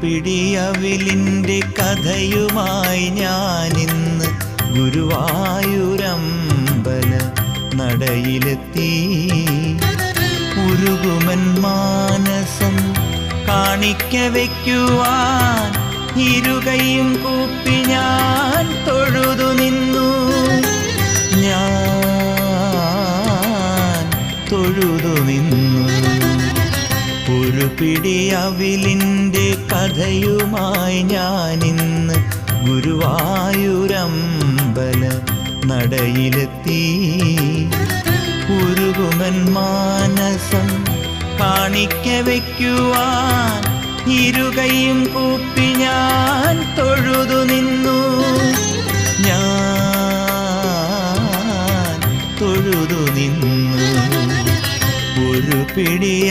പിടിയവിലിൻ്റെ കഥയുമായി ഞാനിന്ന് ഗുരുവായൂരമ്പല നടയിലെത്തി. ഉരുകുമൻ മാനസം കാണിക്ക വയ്ക്കുവാൻ ഇരുകൈയും കൂപ്പി ഞാൻ തൊഴുതു നിന്നു. ഞാൻ തൊഴുതു നിന്നു. ഒരു പിടിയവിലിൻ്റെ കഥയുമായി ഞാനിന്ന് ഗുരുവായൂരമ്പല നടയിലെത്തി. ഉരുകുമൻ മാനസം കാണിക്ക വയ്ക്കുവാൻ ഇരുകൈയും കൂപ്പി ഞാൻ തൊഴുതു നിന്നു. ഞാൻ തൊഴുതു നിന്നു. ഒരു പിടിയ